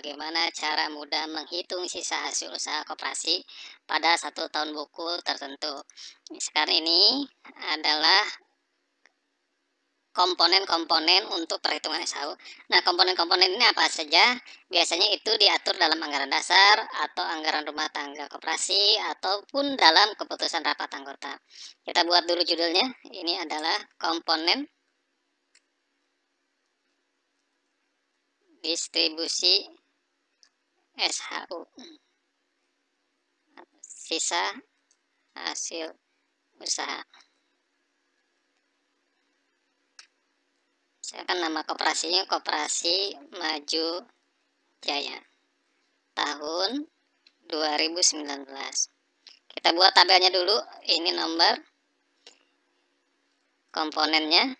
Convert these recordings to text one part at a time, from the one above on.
bagaimana cara mudah menghitung sisa hasil usaha koperasi pada 1 tahun buku tertentu. Sekarang ini adalah komponen-komponen untuk perhitungan SHU. Nah, komponen-komponen ini apa saja? Biasanya itu diatur dalam anggaran dasar atau anggaran rumah tangga koperasi ataupun dalam keputusan rapat anggota. Kita buat dulu judulnya. Ini adalah komponen distribusi SHU, sisa hasil usaha. Misalkan nama koperasinya Koperasi Maju Jaya tahun 2019. Kita buat tabelnya dulu. Ini nomor komponennya,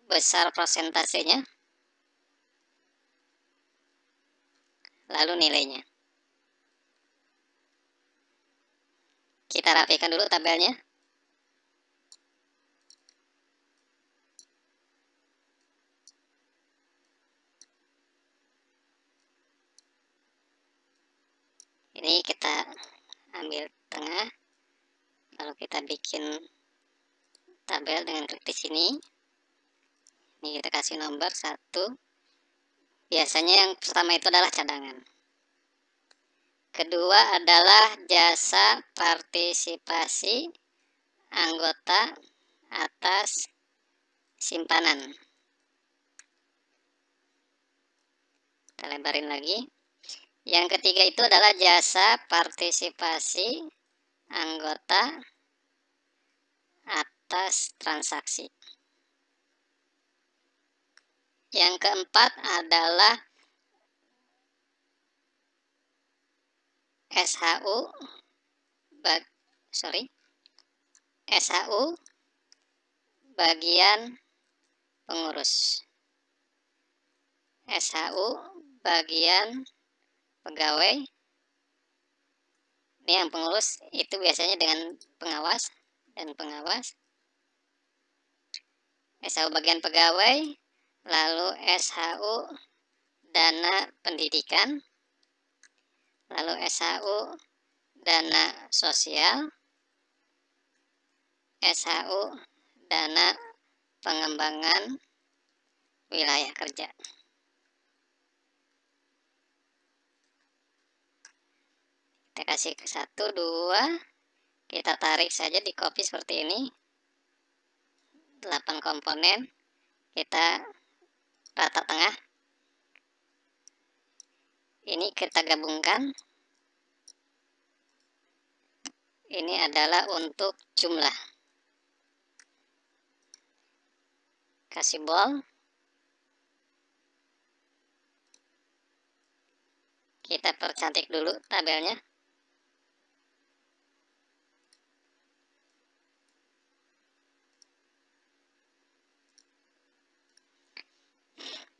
besar persentasenya, lalu nilainya. Kita rapikan dulu tabelnya. Ini kita ambil tengah, lalu kita bikin tabel dengan klik di sini. Ini kita kasih nomor 1. Biasanya yang pertama itu adalah cadangan. Kedua adalah jasa partisipasi anggota atas simpanan. Kita lebarin lagi. Yang ketiga itu adalah jasa partisipasi anggota atas transaksi. Yang keempat adalah SHU bagian pengurus. SHU bagian pegawai. Ini yang pengurus itu biasanya dengan pengawas dan pengawas. SHU bagian pegawai, lalu SHU dana pendidikan, lalu SHU dana sosial, SHU dana pengembangan wilayah kerja. Kita kasih ke 1, 2, kita tarik saja, di copy seperti ini. 8 komponen, kita rata tengah. Ini kita gabungkan. Ini adalah untuk jumlah. Kasih bold. Kita percantik dulu tabelnya.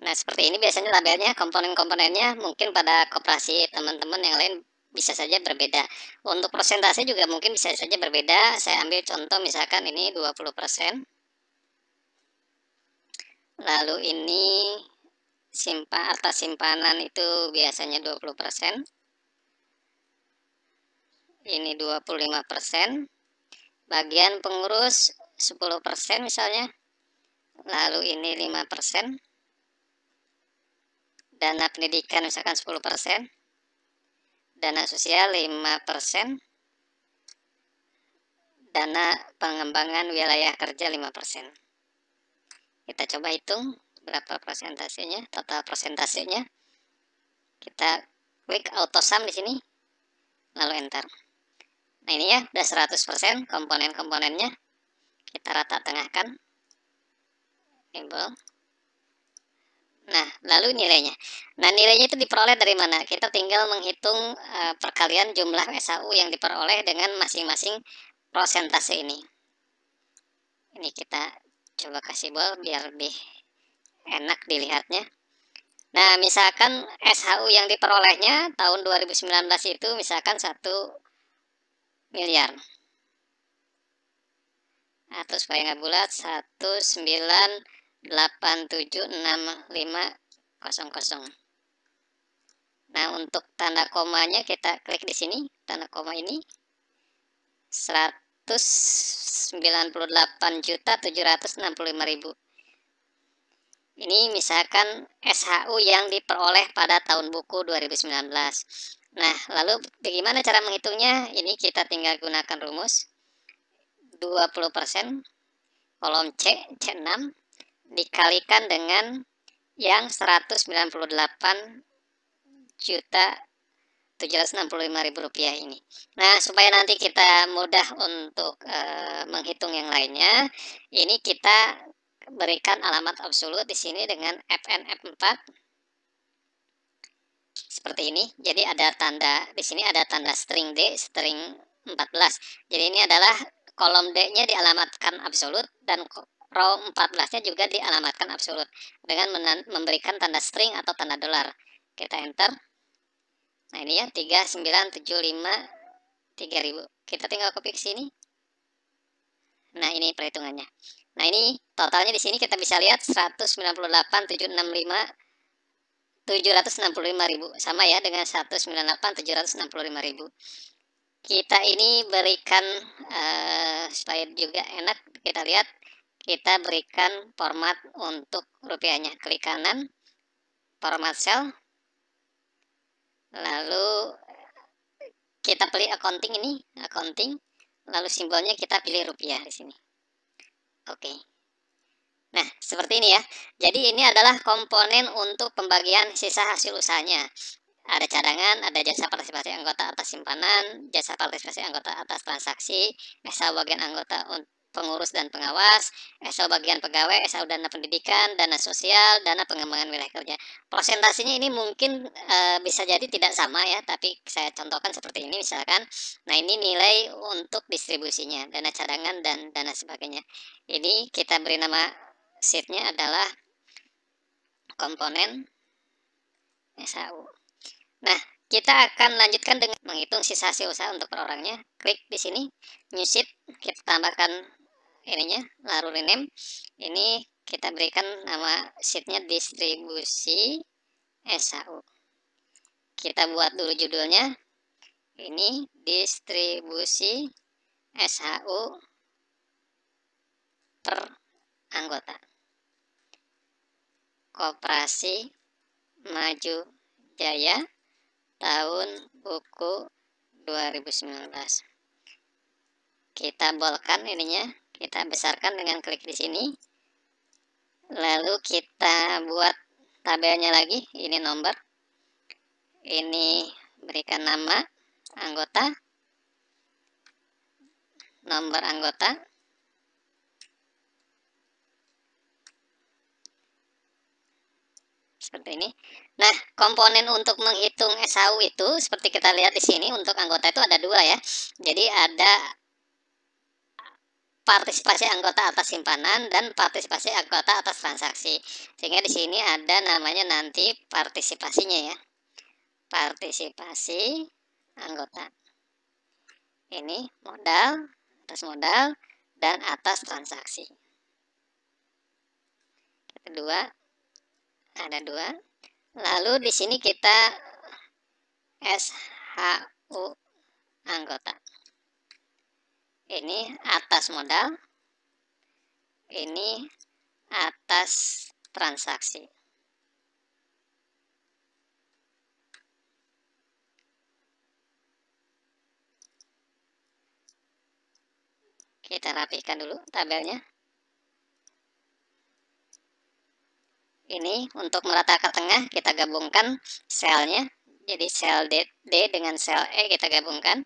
Nah, seperti ini biasanya tabelnya, komponen-komponennya. Mungkin pada koperasi teman-teman yang lain bisa saja berbeda. Untuk persentase juga mungkin bisa saja berbeda. Saya ambil contoh misalkan ini 20%. Lalu ini atas simpanan itu biasanya 20%. Ini 25%. Bagian pengurus 10% misalnya. Lalu ini 5%. Dana pendidikan misalkan 10%. Dana sosial 5%. Dana pengembangan wilayah kerja 5%. Kita coba hitung berapa persentasenya, total persentasenya. Kita klik auto sum di sini, lalu enter. Nah, ini ya udah 100% komponen-komponennya. Kita rata tengahkan. Label. Nah, lalu nilainya. Nah, nilainya itu diperoleh dari mana? Kita tinggal menghitung perkalian jumlah SHU yang diperoleh dengan masing-masing persentase ini. Ini kita coba kasih bold biar lebih enak dilihatnya. Nah, misalkan SHU yang diperolehnya tahun 2019 itu misalkan 1 miliar. Atau supaya nggak bulat, 1,9 876500. Nah, untuk tanda komanya kita klik di sini, tanda koma ini 198.765.000. Ini misalkan SHU yang diperoleh pada tahun buku 2019. Nah, lalu bagaimana cara menghitungnya? Ini kita tinggal gunakan rumus 20% kolom C6 dikalikan dengan yang 198.765.000 rupiah ini. Nah, supaya nanti kita mudah untuk menghitung yang lainnya, ini kita berikan alamat absolut di sini dengan FNF4 seperti ini. Jadi ada tanda di sini, ada tanda string D, string 14. Jadi ini adalah kolom D-nya dialamatkan absolut dan row 14-nya juga dialamatkan absolut dengan memberikan tanda string atau tanda dolar. Kita enter. Nah, ini ya 3975.000. Kita tinggal copy ke sini. Nah, ini perhitungannya. Nah, ini totalnya di sini kita bisa lihat 198.765.000 sama ya dengan 198.765.000. Kita ini berikan supaya juga enak kita lihat, kita berikan format untuk rupiahnya. Klik kanan, format cell, lalu kita pilih accounting, ini accounting, lalu simbolnya kita pilih rupiah di sini. Oke. Nah, seperti ini ya. Jadi ini adalah komponen untuk pembagian sisa hasil usahanya. Ada cadangan, ada jasa partisipasi anggota atas simpanan, jasa partisipasi anggota atas transaksi, SAU bagian anggota pengurus dan pengawas, SAU bagian pegawai, SAU dana pendidikan, dana sosial, dana pengembangan wilayah kerja. Presentasinya ini mungkin bisa jadi tidak sama ya, tapi saya contohkan seperti ini misalkan. Nah, ini nilai untuk distribusinya, dana cadangan dan dana sebagainya. Ini kita beri nama sheetnya adalah komponen SAU. Nah, kita akan lanjutkan dengan menghitung sisa hasil usaha untuk per orangnya. Klik di sini, new sheet, kita tambahkan ininya, lalu rename. Ini kita berikan nama sheetnya distribusi SHU. Kita buat dulu judulnya. Ini distribusi SHU per anggota. Koperasi Maju Jaya tahun buku 2019. Kita bolkan ininya, kita besarkan dengan klik di sini. Lalu kita buat tabelnya lagi, ini nomor. Ini berikan nama anggota, nomor anggota. Seperti ini. Nah, komponen untuk menghitung SHU itu seperti kita lihat di sini untuk anggota itu ada dua ya. Jadi ada partisipasi anggota atas simpanan dan partisipasi anggota atas transaksi. Sehingga di sini ada namanya nanti partisipasinya ya. Partisipasi anggota. Ini modal, dan atas transaksi. Kedua, ada dua. Lalu di sini kita SHU anggota. Ini atas modal, ini atas transaksi. Kita rapihkan dulu tabelnya. Ini untuk merata ke tengah kita gabungkan selnya. Jadi sel D dengan sel E kita gabungkan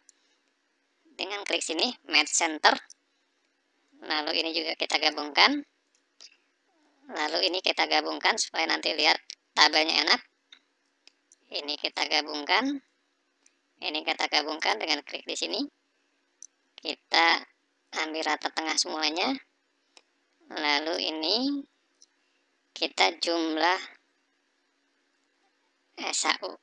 dengan klik sini match center. Lalu ini juga kita gabungkan. Lalu ini kita gabungkan supaya nanti lihat tabelnya enak. Ini kita gabungkan. Ini kita gabungkan dengan klik di sini. Kita ambil rata tengah semuanya. Lalu ini kita jumlah SHU.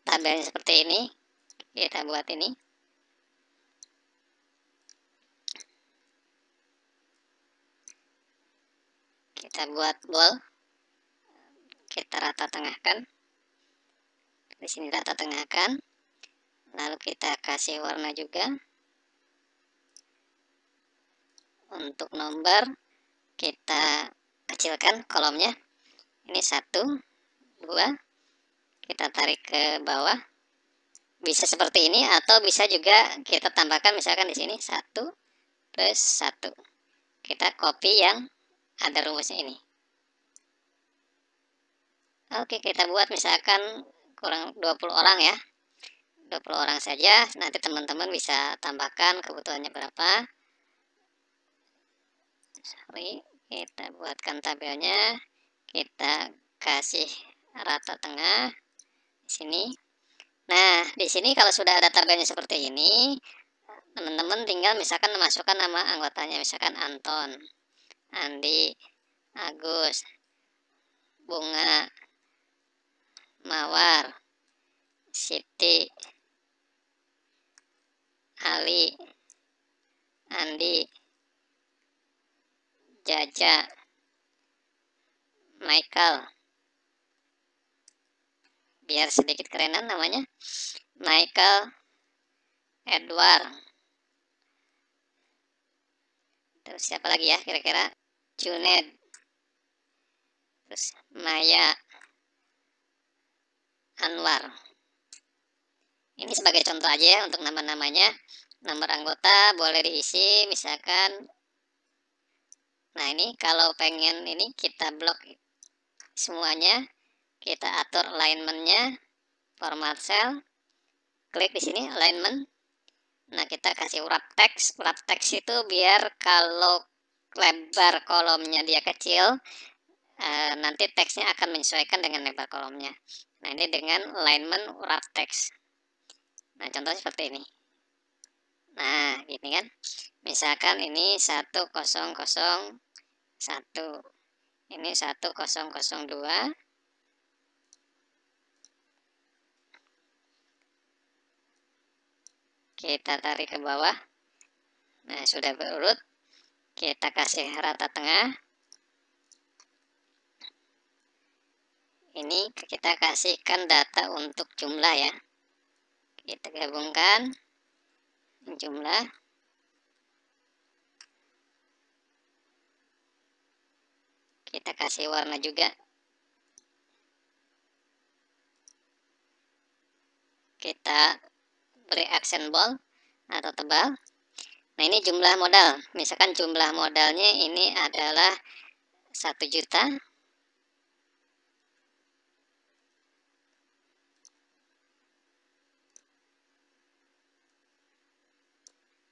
Tabelnya seperti ini. Kita buat ini. kita buat bold, kita rata tengahkan. Di sini rata tengahkan, lalu kita kasih warna juga. Untuk nomor kita kecilkan kolomnya, ini 1, 2, kita tarik ke bawah, bisa seperti ini atau bisa juga kita tambahkan misalkan di sini 1 plus 1, kita copy yang ada rumusnya ini. Oke, kita buat misalkan kurang 20 orang ya, 20 orang saja, nanti teman-teman bisa tambahkan kebutuhannya berapa. Kita buatkan tabelnya, kita kasih rata tengah di sini. Nah, di sini kalau sudah ada tabelnya seperti ini, teman-teman tinggal misalkan memasukkan nama anggotanya, misalkan Anton, Andi, Agus, Bunga, Mawar, Siti, Ali, Andi, Jaja, Michael, biar sedikit kerenan namanya, Michael, Edward, terus siapa lagi ya kira-kira, Junet, terus Maya, Anwar. Ini sebagai contoh aja ya untuk nama-namanya. Nomor anggota boleh diisi misalkan. Nah, ini kalau pengen ini kita blok semuanya, kita atur alignmentnya, format cell, klik di sini alignment. Nah, kita kasih wrap text. Wrap text itu biar kalau lebar kolomnya dia kecil, nanti teksnya akan menyesuaikan dengan lebar kolomnya. Nah, ini dengan alignment wrap text. Nah, contohnya seperti ini. Nah, gini kan. Misalkan ini 1001, ini 1002. Kita tarik ke bawah. Nah, sudah berurut. Kita kasih rata tengah. Ini kita kasihkan data untuk jumlah ya. Kita gabungkan jumlah. Kita kasih warna juga. Kita beri aksen bold atau tebal. Nah, ini jumlah modal. Misalkan jumlah modalnya ini adalah 1 juta.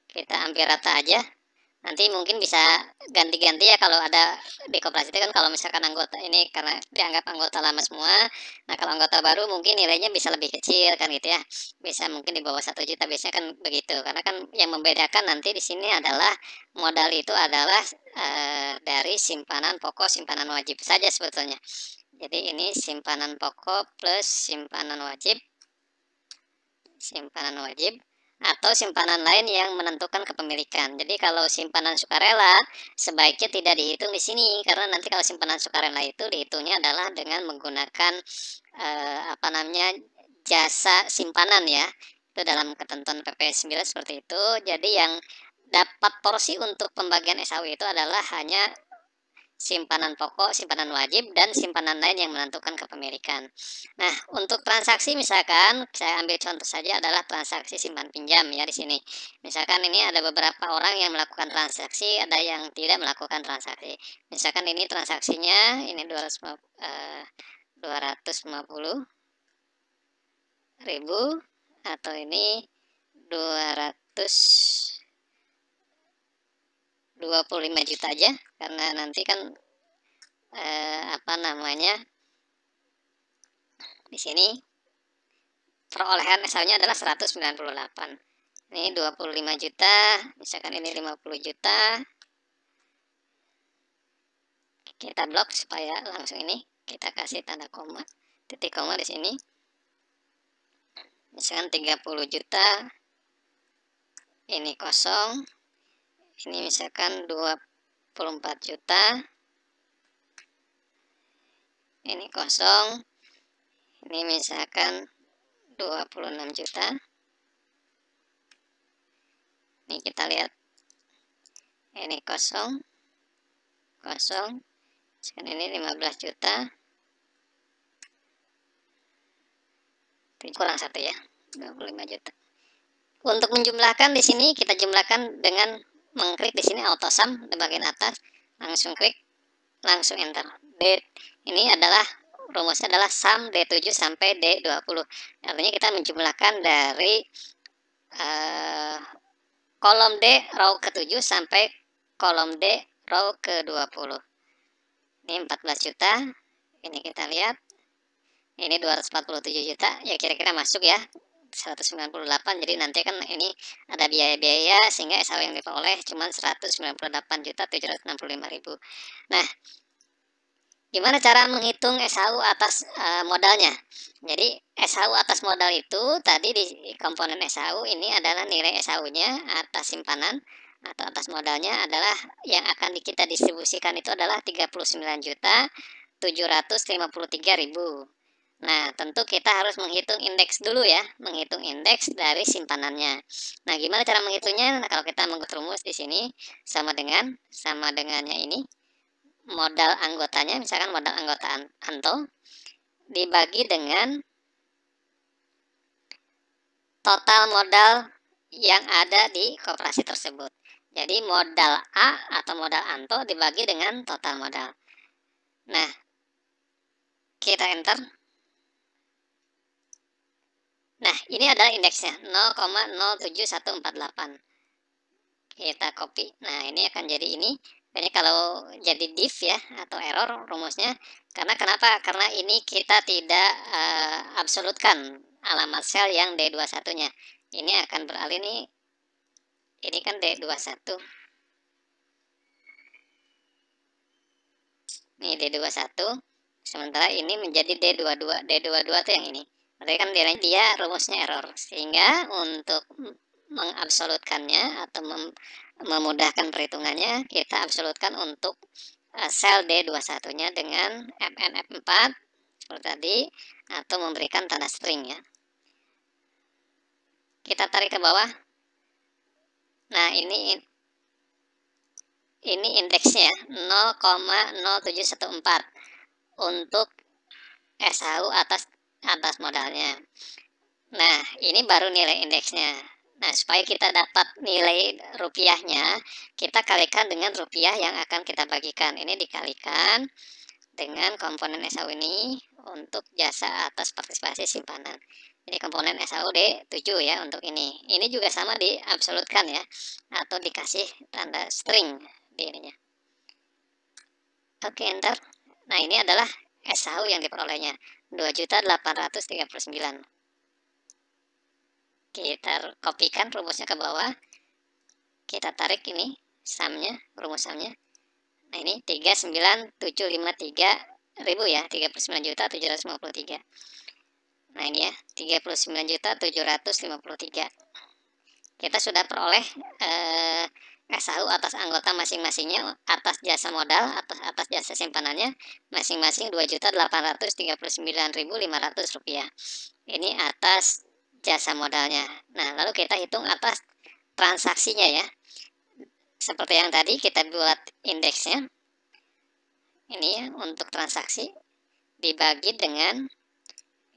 Kita ambil rata aja. Nanti mungkin bisa ganti-ganti ya kalau ada di koperasi itu kan, kalau misalkan anggota ini karena dianggap anggota lama semua. Nah, kalau anggota baru mungkin nilainya bisa lebih kecil kan gitu ya. Bisa mungkin di bawah 1 juta biasanya kan begitu. Karena kan yang membedakan nanti di sini adalah modal itu adalah dari simpanan pokok, simpanan wajib saja sebetulnya. Jadi ini simpanan pokok plus simpanan wajib. Simpanan wajib atau simpanan lain yang menentukan kepemilikan. Jadi kalau simpanan sukarela sebaiknya tidak dihitung di sini, karena nanti kalau simpanan sukarela itu dihitungnya adalah dengan menggunakan jasa simpanan ya. Itu dalam ketentuan PP 9 seperti itu. Jadi yang dapat porsi untuk pembagian SAW itu adalah hanya simpanan pokok, simpanan wajib, dan simpanan lain yang menentukan kepemilikan. Nah, untuk transaksi misalkan saya ambil contoh saja adalah transaksi simpan pinjam ya di sini. Misalkan ini ada beberapa orang yang melakukan transaksi, ada yang tidak melakukan transaksi. Misalkan ini transaksinya ini 250.000 atau ini 225 juta aja, karena nanti kan di sini perolehan SAW-nya adalah 198. Ini 25 juta, misalkan ini 50 juta. Kita blok supaya langsung ini kita kasih tanda koma, titik koma di sini. Misalkan 30 juta. Ini kosong. Ini misalkan 24 juta. ini kosong, ini misalkan 26 juta. Ini kita lihat, ini kosong, sekarang ini 15 juta, kurang 1 ya, 25 juta. Untuk menjumlahkan di sini kita jumlahkan dengan mengklik di sini auto sum di bagian atas, langsung klik, langsung enter. Ini adalah rumusnya adalah sum D7 sampai D20. Artinya kita menjumlahkan dari kolom D row ke-7 sampai kolom D row ke-20. Ini 14 juta. Ini kita lihat. Ini 247 juta. Ya kira-kira masuk ya. 198. Jadi nanti kan ini ada biaya-biaya sehingga SHU yang diperoleh cuma 198.765.000. Nah, gimana cara menghitung SHU atas modalnya? Jadi SHU atas modal itu tadi di komponen SHU ini adalah nilai SHU-nya atas simpanan atau atas modalnya adalah yang akan kita distribusikan itu adalah 39.753.000. Nah, tentu kita harus menghitung indeks dulu ya, menghitung indeks dari simpanannya. Nah, gimana cara menghitungnya? Nah, kalau kita menggunakan rumus di sini sama dengannya ini modal anggotanya, misalkan modal anggota Anto dibagi dengan total modal yang ada di koperasi tersebut. Jadi modal A atau modal Anto dibagi dengan total modal. Nah, kita enter. Nah, ini adalah indeksnya 0,07148. Kita copy. Nah, ini akan jadi ini. Ini kalau jadi div ya atau error rumusnya. Karena kenapa? Karena ini kita tidak absolutkan alamat sel yang D21-nya. Ini akan beralih nih. Ini kan D21. Nih D21. Sementara ini menjadi D22. D22 itu yang ini. Berarti kan dia rumusnya error, sehingga untuk mengabsolutkannya atau memudahkan perhitungannya kita absolutkan untuk sel D21-nya dengan FNF4 seperti tadi atau memberikan tanda string ya. Kita tarik ke bawah. Nah, ini indeksnya 0,0714 untuk SHU atas modalnya. Nah, ini baru nilai indeksnya. Nah, supaya kita dapat nilai rupiahnya, kita kalikan dengan rupiah yang akan kita bagikan. Ini dikalikan dengan komponen SHU ini untuk jasa atas partisipasi simpanan. Ini komponen SHU D7 ya untuk ini. Ini juga sama diabsolutkan ya, atau dikasih tanda string di ininya. Oke, enter. Nah, ini adalah SHU yang diperolehnya 2.839. Kita kopikan rumusnya ke bawah, kita tarik ini sumnya, rumus sumnya. Nah, ini 39.753.000 ya, 39.753. Nah, ini ya 39.753. Kita sudah peroleh SHU atas anggota masing-masingnya atas jasa modal, atas jasa simpanannya masing-masing 2.839.500 rupiah. Ini atas jasa modalnya. Nah, lalu kita hitung atas transaksinya ya. Seperti yang tadi kita buat indeksnya. Ini ya untuk transaksi dibagi dengan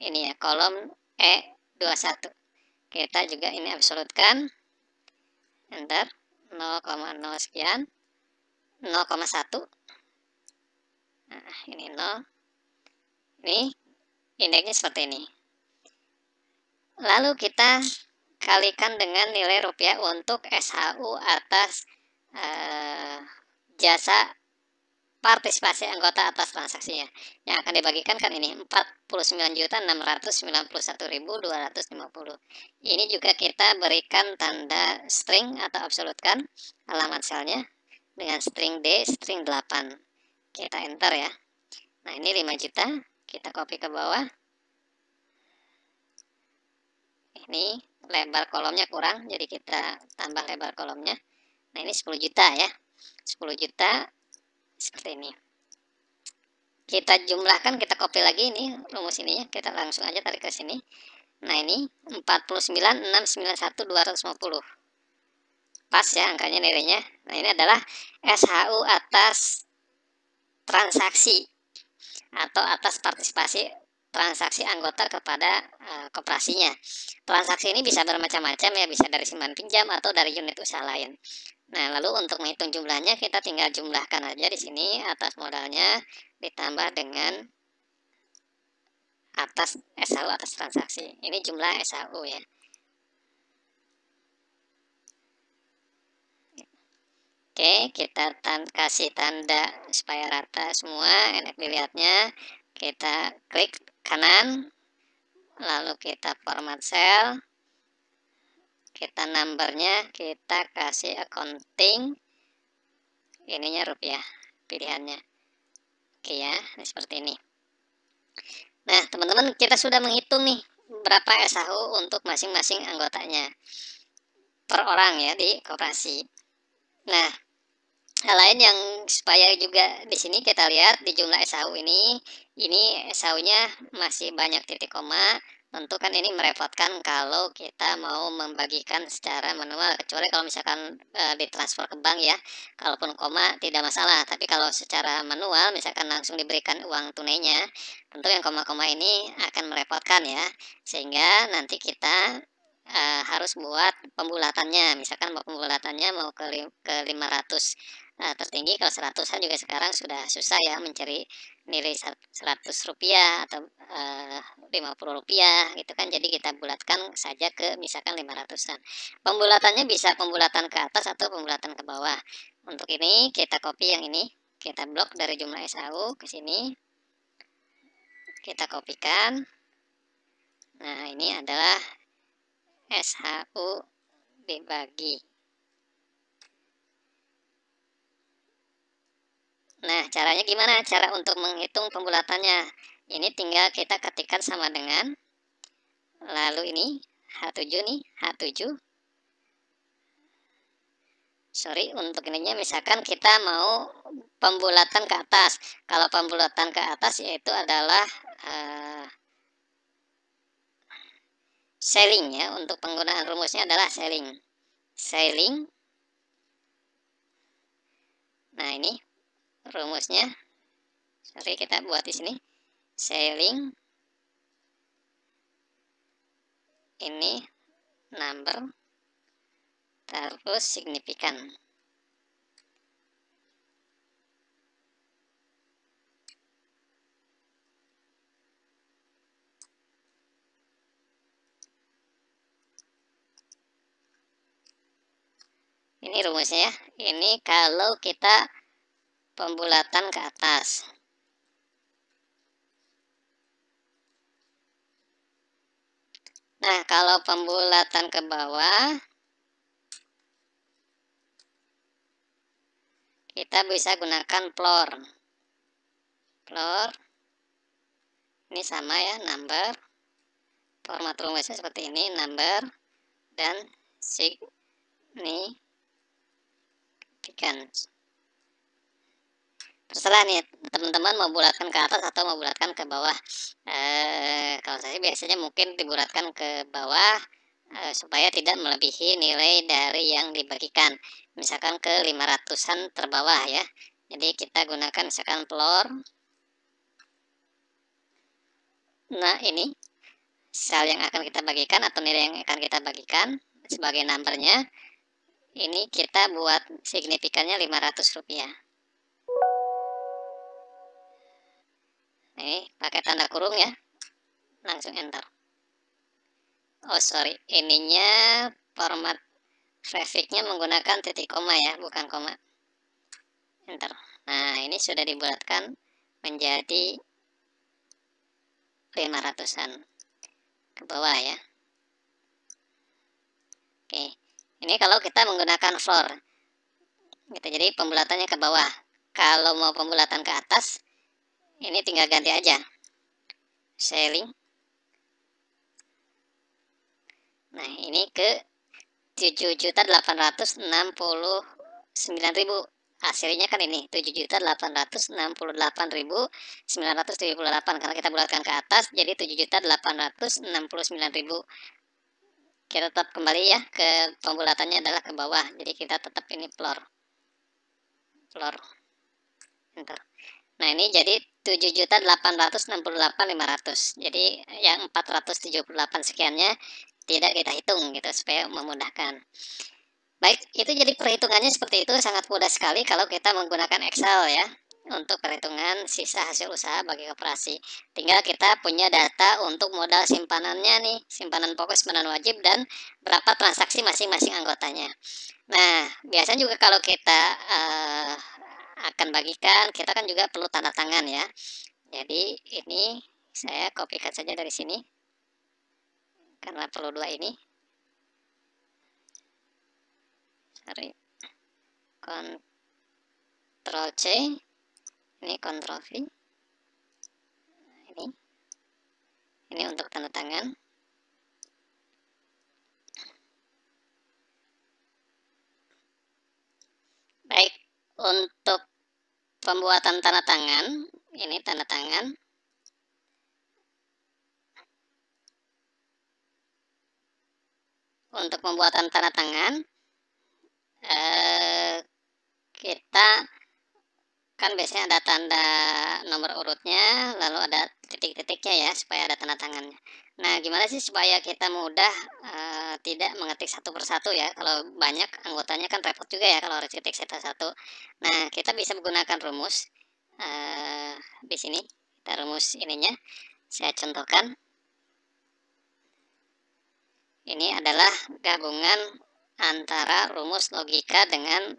ini ya kolom E21. Kita juga ini absolutkan. Enter 0,0 sekian. 0,1. Nah, ini 0. Ini indeksnya seperti ini. Lalu kita kalikan dengan nilai rupiah untuk SHU atas jasa partisipasi anggota atas transaksinya. Yang akan dibagikan kan ini 49.691.250. Ini juga kita berikan tanda string atau absolutkan alamat selnya dengan string D, string 8. Kita enter ya. Nah, ini 5 juta. Kita copy ke bawah. Ini lebar kolomnya kurang, jadi kita tambah lebar kolomnya. Nah, ini 10 juta ya. 10 juta seperti ini. kita jumlahkan, kita copy lagi ini rumus ininya, kita langsung aja tarik ke sini. Nah ini 49.691.250, pas ya angkanya nilainya. Nah ini adalah SHU atas transaksi atau atas partisipasi transaksi anggota kepada koperasinya. Transaksi ini bisa bermacam-macam ya, bisa dari simpan pinjam atau dari unit usaha lain. Nah, lalu untuk menghitung jumlahnya kita tinggal jumlahkan aja di sini atas modalnya ditambah dengan atas SHU atas transaksi. Ini jumlah SHU ya. Oke, kita kasih tanda supaya rata semua. Enak dilihatnya. Kita klik kanan, lalu kita format cell. Kita numbernya kita kasih accounting, ininya rupiah pilihannya. Oke ya, seperti ini. Nah teman-teman, kita sudah menghitung nih berapa SHU untuk masing-masing anggotanya per orang ya di koperasi. Nah, hal lain yang supaya juga di sini kita lihat di jumlah SHU ini SHU-nya masih banyak titik koma. Tentu kan ini merepotkan kalau kita mau membagikan secara manual, kecuali kalau misalkan ditransfer ke bank ya. Kalaupun koma tidak masalah, tapi kalau secara manual misalkan langsung diberikan uang tunainya, tentu yang koma-koma ini akan merepotkan ya. Sehingga nanti kita harus buat pembulatannya. Misalkan mau pembulatannya mau ke 500 tertinggi, kalau 100-an juga sekarang sudah susah ya mencari nilai 100 rupiah atau 50 rupiah gitu kan. Jadi kita bulatkan saja ke misalkan 500-an. Pembulatannya bisa pembulatan ke atas atau pembulatan ke bawah. Untuk ini kita copy yang ini, kita blok dari jumlah SHU ke sini, kita kopikan. Nah ini adalah SHU dibagi. Nah, caranya gimana? Cara untuk menghitung pembulatannya. Ini tinggal kita ketikkan sama dengan, lalu ini H7 nih, H7. Sorry, untuk ininya misalkan kita mau pembulatan ke atas. Kalau pembulatan ke atas yaitu adalah selling ya. Untuk penggunaan rumusnya adalah selling. Selling. Nah, ini rumusnya. Sorry, kita buat di sini. Selling. Ini number terus signifikan. Ini rumusnya ya. Ini kalau kita pembulatan ke atas. Nah, kalau pembulatan ke bawah, kita bisa gunakan floor. Floor, ini sama ya, number. Format rumusnya seperti ini, number dan significance. Terserah nih teman-teman mau bulatkan ke atas atau mau bulatkan ke bawah. Kalau saya biasanya mungkin dibulatkan ke bawah supaya tidak melebihi nilai dari yang dibagikan. Misalkan ke 500-an terbawah ya. Jadi kita gunakan misalkan floor. Nah ini sel yang akan kita bagikan atau nilai yang akan kita bagikan sebagai numbernya. Ini kita buat signifikannya 500 rupiah. Ini pakai tanda kurung ya, langsung enter. Oh sorry, ininya format grafiknya menggunakan titik koma ya, bukan koma. Enter. Nah ini sudah dibulatkan menjadi 500-an ke bawah ya. Oke, ini kalau kita menggunakan floor gitu, jadi pembulatannya ke bawah. Kalau mau pembulatan ke atas, ini tinggal ganti aja selling. Nah ini ke 7.869.000 hasilnya kan ini 7.868.978, karena kita bulatkan ke atas jadi 7.869.000. Kita tetap kembali ya ke pembulatannya adalah ke bawah, jadi kita tetap ini floor enter. Nah ini jadi 7.868.500, jadi yang 478 sekiannya tidak kita hitung gitu supaya memudahkan. Baik, itu jadi perhitungannya seperti itu, sangat mudah sekali kalau kita menggunakan Excel ya untuk perhitungan sisa hasil usaha bagi koperasi. Tinggal kita punya data untuk modal simpanannya nih, simpanan pokok, simpanan wajib, dan berapa transaksi masing-masing anggotanya. Nah, biasanya juga kalau kita akan bagikan, kita kan juga perlu tanda tangan ya. Jadi ini saya kopikan saja dari sini karena perlu dua ini. Sorry. Ctrl C, ini Ctrl V, ini untuk tanda tangan. Baik, untuk pembuatan tanda tangan, ini tanda tangan. Untuk pembuatan tanda tangan, kita kan biasanya ada tanda nomor urutnya, lalu ada titik-titiknya ya, supaya ada tanda tangannya. Nah, gimana sih supaya kita mudah tidak mengetik satu persatu ya? Kalau banyak anggotanya kan repot juga ya kalau harus ketik satu-satu. Nah, kita bisa menggunakan rumus di sini. Kita rumus ininya, saya contohkan. Ini adalah gabungan antara rumus logika dengan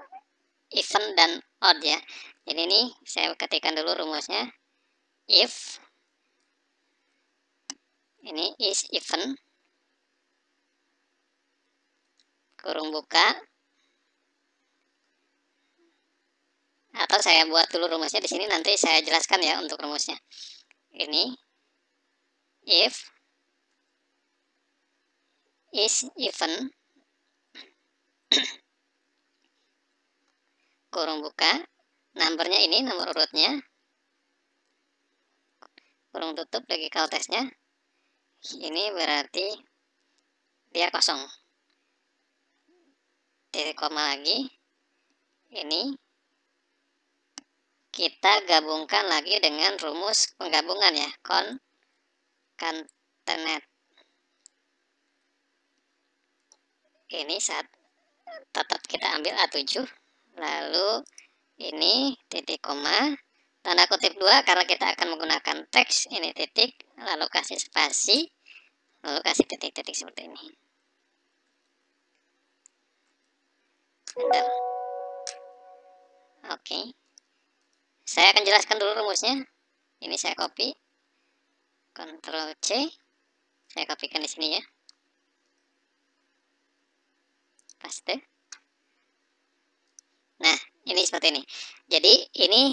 even dan odd ya. Jadi ini saya ketikkan dulu rumusnya. If ini is even, kurung buka, atau saya buat dulu rumusnya di sini, nanti saya jelaskan ya untuk rumusnya. Ini if is even, kurung buka, numbernya ini nomor urutnya, kurung tutup lagi kaltesnya, ini berarti dia kosong, titik koma lagi, ini kita gabungkan lagi dengan rumus penggabungan ya, concatenate. Ini saat tetap kita ambil A7, lalu ini titik koma, tanda kutip 2 karena kita akan menggunakan teks, ini titik, lalu kasih spasi, lalu kasih titik-titik seperti ini. Enter. Oke. Saya akan jelaskan dulu rumusnya. Ini saya copy, Ctrl C, saya kopikan di sini ya. Paste. Nah, ini seperti ini. Jadi ini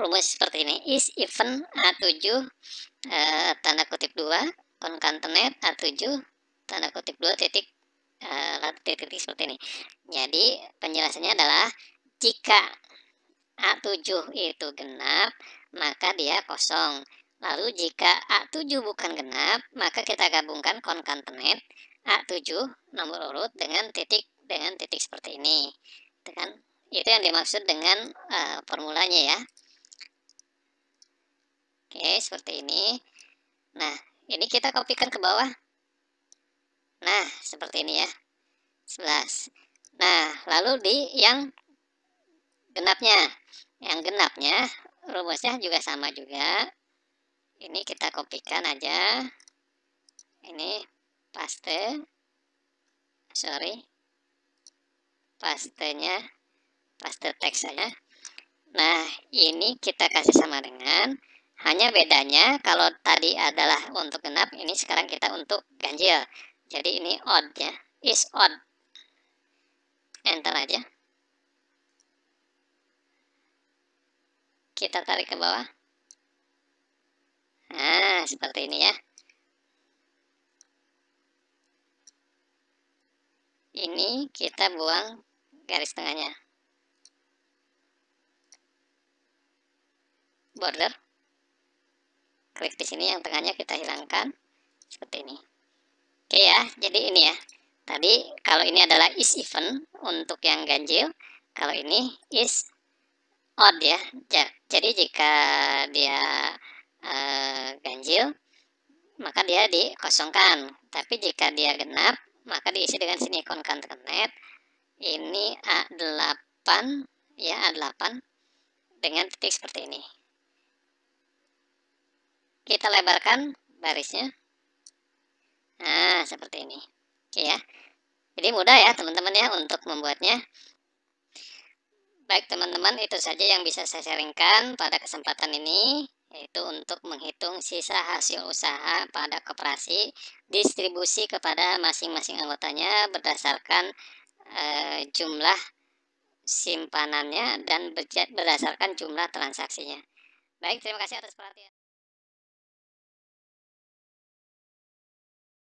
rumus seperti ini. Is even A7 tanda kutip 2 concatenate A7 tanda kutip 2 titik titik seperti ini. Jadi penjelasannya adalah jika A7 itu genap, maka dia kosong. Lalu jika A7 bukan genap, maka kita gabungkan concatenate A7 nomor urut dengan titik seperti ini. Itu kan? Itu yang dimaksud dengan formulanya ya. Oke, seperti ini. Nah, ini kita kopikan ke bawah. Nah, seperti ini ya. 11. Nah, lalu di yang genapnya. Yang genapnya rumusnya juga sama juga. Ini kita kopikan aja. Ini paste. Sorry. Pastenya, paste teks saja. Nah, ini kita kasih sama dengan, hanya bedanya kalau tadi adalah untuk genap, ini sekarang kita untuk ganjil. Jadi ini odd ya, is odd. Enter aja. Kita tarik ke bawah. Nah, seperti ini ya. Ini kita buang garis tengahnya. border, klik di sini yang tengahnya kita hilangkan seperti ini. Oke ya, jadi ini ya. Tadi kalau ini adalah is even untuk yang ganjil, kalau ini is odd ya. Jadi jika dia ganjil, maka dia dikosongkan. Tapi jika dia genap, maka diisi dengan sinikon concatenate. Ini A8 ya, A8 dengan titik seperti ini. Kita lebarkan barisnya. Nah, seperti ini. Oke ya. Jadi mudah ya teman-teman ya untuk membuatnya. Baik teman-teman, itu saja yang bisa saya sharingkan pada kesempatan ini, yaitu untuk menghitung sisa hasil usaha pada koperasi, distribusi kepada masing-masing anggotanya berdasarkan jumlah simpanannya dan berdasarkan jumlah transaksinya. Baik, terima kasih atas perhatian.